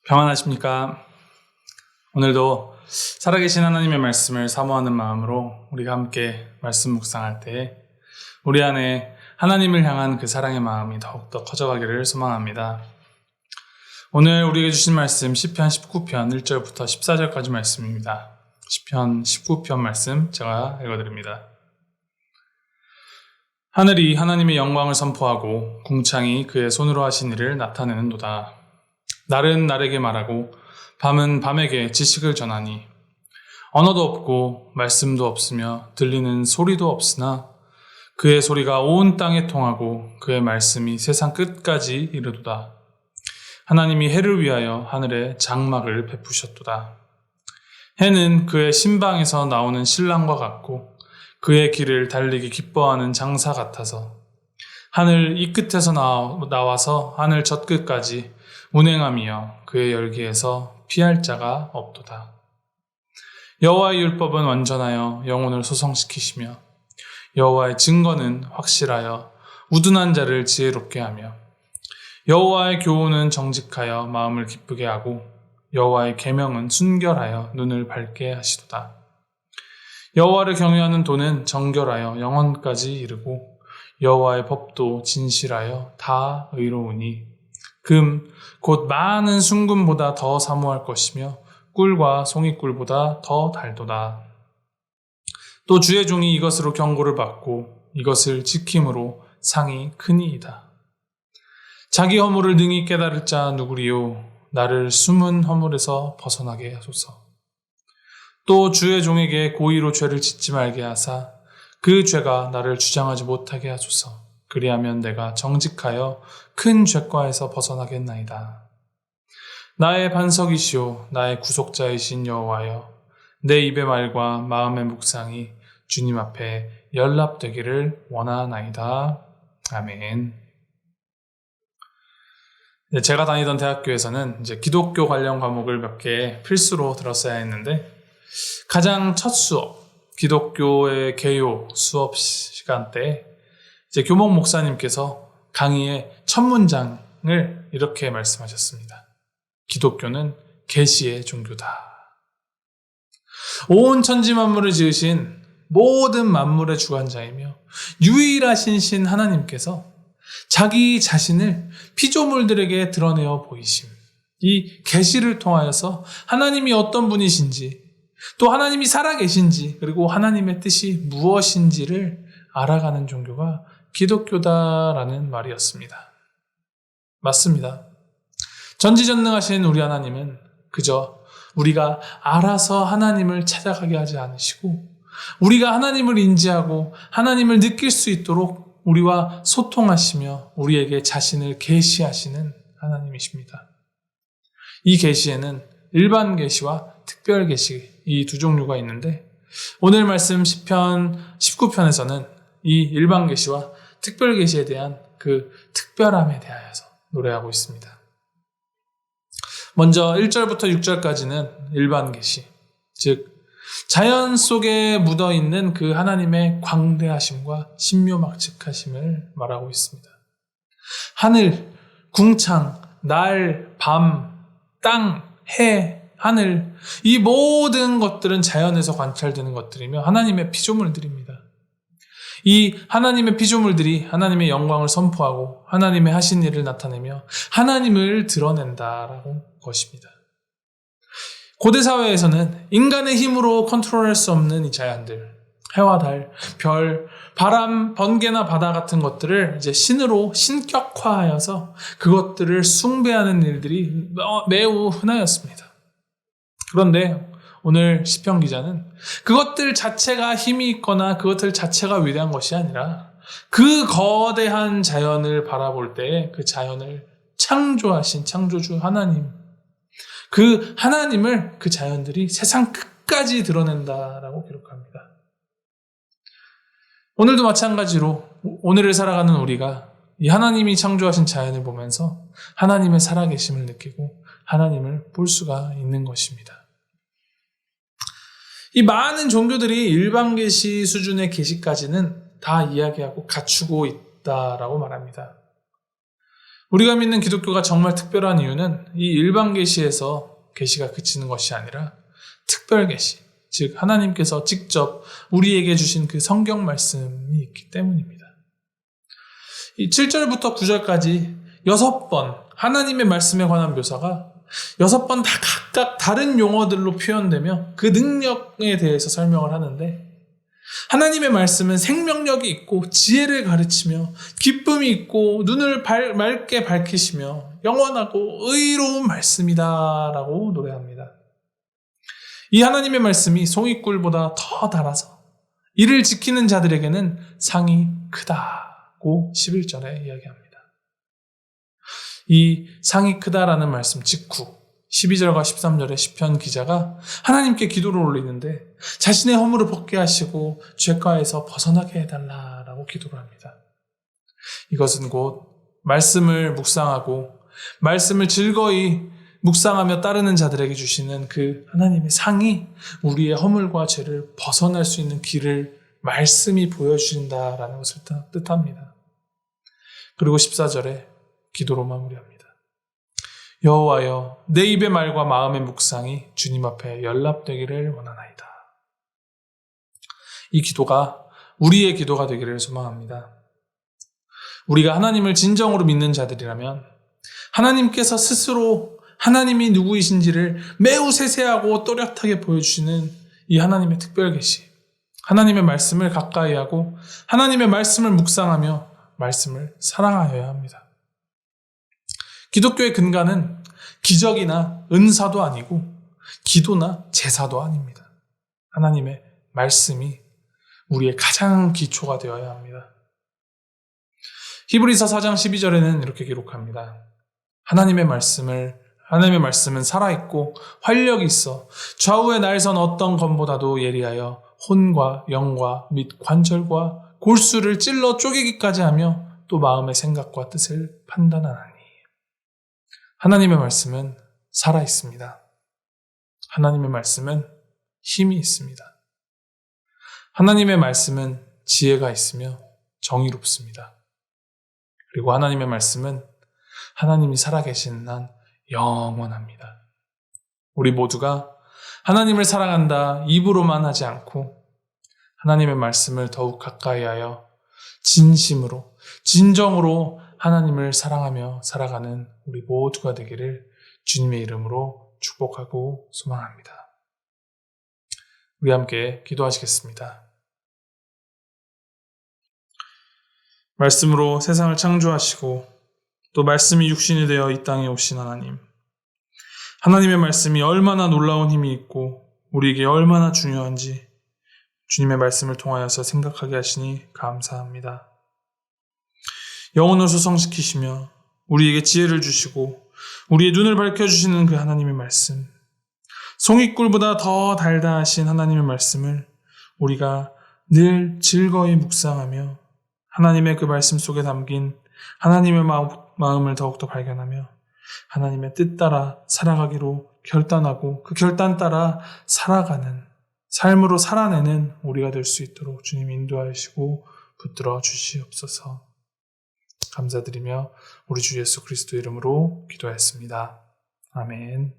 평안하십니까? 오늘도 살아계신 하나님의 말씀을 사모하는 마음으로 우리가 함께 말씀 묵상할 때 우리 안에 하나님을 향한 그 사랑의 마음이 더욱더 커져가기를 소망합니다. 오늘 우리에게 주신 말씀 시편 19편 1절부터 14절까지 말씀입니다. 시편 19편 말씀 제가 읽어드립니다. 하늘이 하나님의 영광을 선포하고 궁창이 그의 손으로 하신 일을 나타내는도다. 날은 날에게 말하고 밤은 밤에게 지식을 전하니 언어도 없고 말씀도 없으며 들리는 소리도 없으나 그의 소리가 온 땅에 통하고 그의 말씀이 세상 끝까지 이르도다. 하나님이 해를 위하여 하늘에 장막을 베푸셨도다. 해는 그의 신방에서 나오는 신랑과 같고 그의 길을 달리기 기뻐하는 장사 같아서 하늘 이 끝에서 나와서 하늘 저 끝까지 운행하며 그의 열기에서 피할 자가 없도다. 여호와의 율법은 완전하여 영혼을 소성시키시며 여호와의 증거는 확실하여 우둔한 자를 지혜롭게 하며 여호와의 교훈은 정직하여 마음을 기쁘게 하고 여호와의 계명은 순결하여 눈을 밝게 하시도다. 여호와를 경외하는 도는 정결하여 영원까지 이르고 여호와의 법도 진실하여 다 의로우니 금 곧 많은 순금보다 더 사모할 것이며 꿀과 송이꿀보다 더 달도다. 또 주의 종이 이것으로 경고를 받고 이것을 지킴으로 상이 크니이다. 자기 허물을 능히 깨달을 자 누구리요? 나를 숨은 허물에서 벗어나게 하소서. 또 주의 종에게 고의로 죄를 짓지 말게 하사 그 죄가 나를 주장하지 못하게 하소서. 그리하면 내가 정직하여 큰 죄과에서 벗어나겠나이다. 나의 반석이시오 나의 구속자이신 여호와여, 내 입의 말과 마음의 묵상이 주님 앞에 연락되기를 원하나이다. 아멘. 제가 다니던 대학교에서는 이제 기독교 관련 과목을 몇 개 필수로 들었어야 했는데 가장 첫 수업, 기독교의 개요 수업 시간 때 이제 교목 목사님께서 강의의 첫 문장을 이렇게 말씀하셨습니다. 기독교는 계시의 종교다. 온 천지 만물을 지으신 모든 만물의 주관자이며 유일하신 신 하나님께서 자기 자신을 피조물들에게 드러내어 보이심. 이 계시를 통하여서 하나님이 어떤 분이신지, 또 하나님이 살아계신지, 그리고 하나님의 뜻이 무엇인지를 알아가는 종교가 기독교다라는 말이었습니다. 맞습니다. 전지전능하신 우리 하나님은 그저 우리가 알아서 하나님을 찾아가게 하지 않으시고 우리가 하나님을 인지하고 하나님을 느낄 수 있도록 우리와 소통하시며 우리에게 자신을 계시하시는 하나님이십니다. 이 계시에는 일반 계시와 특별 계시 이 두 종류가 있는데 오늘 말씀 시편 19편에서는 이 일반 계시와 특별 계시에 대한 그 특별함에 대하여서 노래하고 있습니다. 먼저 1절부터 6절까지는 일반 계시, 즉 자연 속에 묻어있는 그 하나님의 광대하심과 신묘막측하심을 말하고 있습니다. 하늘, 궁창, 날, 밤, 땅, 해, 하늘, 이 모든 것들은 자연에서 관찰되는 것들이며 하나님의 피조물들입니다. 이 하나님의 피조물들이 하나님의 영광을 선포하고 하나님의 하신 일을 나타내며 하나님을 드러낸다라고 것입니다. 고대 사회에서는 인간의 힘으로 컨트롤할 수 없는 이 자연들, 해와 달, 별, 바람, 번개나 바다 같은 것들을 이제 신으로 신격화하여서 그것들을 숭배하는 일들이 매우 흔하였습니다. 그런데 오늘 시편 기자는 그것들 자체가 힘이 있거나 그것들 자체가 위대한 것이 아니라 그 거대한 자연을 바라볼 때 그 자연을 창조하신 창조주 하나님, 그 하나님을 그 자연들이 세상 끝까지 드러낸다라고 기록합니다. 오늘도 마찬가지로 오늘을 살아가는 우리가 이 하나님이 창조하신 자연을 보면서 하나님의 살아계심을 느끼고 하나님을 볼 수가 있는 것입니다. 이 많은 종교들이 일반 계시 수준의 계시까지는 다 이야기하고 갖추고 있다라고 말합니다. 우리가 믿는 기독교가 정말 특별한 이유는 이 일반 계시에서 계시가 그치는 것이 아니라 특별 계시, 즉 하나님께서 직접 우리에게 주신 그 성경 말씀이 있기 때문입니다. 이 7절부터 9절까지 6번 하나님의 말씀에 관한 묘사가 6번 다 각각 다른 용어들로 표현되며 그 능력에 대해서 설명을 하는데, 하나님의 말씀은 생명력이 있고 지혜를 가르치며 기쁨이 있고 눈을 맑게 밝히시며 영원하고 의로운 말씀이다 라고 노래합니다. 이 하나님의 말씀이 송이꿀보다 더 달아서 이를 지키는 자들에게는 상이 크다고 11절에 이야기합니다. 이 상이 크다라는 말씀 직후 12절과 13절에 시편 기자가 하나님께 기도를 올리는데 자신의 허물을 벗게 하시고 죄가에서 벗어나게 해달라라고 기도를 합니다. 이것은 곧 말씀을 묵상하고 말씀을 즐거이 묵상하며 따르는 자들에게 주시는 그 하나님의 상이 우리의 허물과 죄를 벗어날 수 있는 길을 말씀이 보여주신다라는 것을 뜻합니다. 그리고 14절에 기도로 마무리합니다. 여호와여, 내 입의 말과 마음의 묵상이 주님 앞에 연락되기를 원하나이다. 이 기도가 우리의 기도가 되기를 소망합니다. 우리가 하나님을 진정으로 믿는 자들이라면 하나님께서 스스로 하나님이 누구이신지를 매우 세세하고 또렷하게 보여주시는 이 하나님의 특별 계시, 하나님의 말씀을 가까이 하고 하나님의 말씀을 묵상하며 말씀을 사랑하여야 합니다. 기독교의 근간은 기적이나 은사도 아니고 기도나 제사도 아닙니다. 하나님의 말씀이 우리의 가장 기초가 되어야 합니다. 히브리서 4장 12절에는 이렇게 기록합니다. 하나님의 말씀은 살아있고 활력이 있어 좌우의 날선 어떤 검보다도 예리하여 혼과 영과 및 관절과 골수를 찔러 쪼개기까지 하며 또 마음의 생각과 뜻을 판단하나니. 하나님의 말씀은 살아있습니다. 하나님의 말씀은 힘이 있습니다. 하나님의 말씀은 지혜가 있으며 정의롭습니다. 그리고 하나님의 말씀은 하나님이 살아계시는 한 영원합니다. 우리 모두가 하나님을 사랑한다 입으로만 하지 않고 하나님의 말씀을 더욱 가까이 하여 진심으로, 진정으로 하나님을 사랑하며 살아가는 우리 모두가 되기를 주님의 이름으로 축복하고 소망합니다. 우리 함께 기도하시겠습니다. 말씀으로 세상을 창조하시고 또 말씀이 육신이 되어 이 땅에 오신 하나님, 하나님의 말씀이 얼마나 놀라운 힘이 있고 우리에게 얼마나 중요한지 주님의 말씀을 통하여서 생각하게 하시니 감사합니다. 영혼을 소성시키시며 우리에게 지혜를 주시고 우리의 눈을 밝혀주시는 그 하나님의 말씀, 송이꿀보다 더 달달하신 하나님의 말씀을 우리가 늘 즐거이 묵상하며 하나님의 그 말씀 속에 담긴 하나님의 마음을 더욱더 발견하며 하나님의 뜻 따라 살아가기로 결단하고 그 결단 따라 살아가는 삶으로 살아내는 우리가 될 수 있도록 주님 인도하시고 붙들어 주시옵소서. 감사드리며 우리 주 예수 그리스도 이름으로 기도했습니다. 아멘.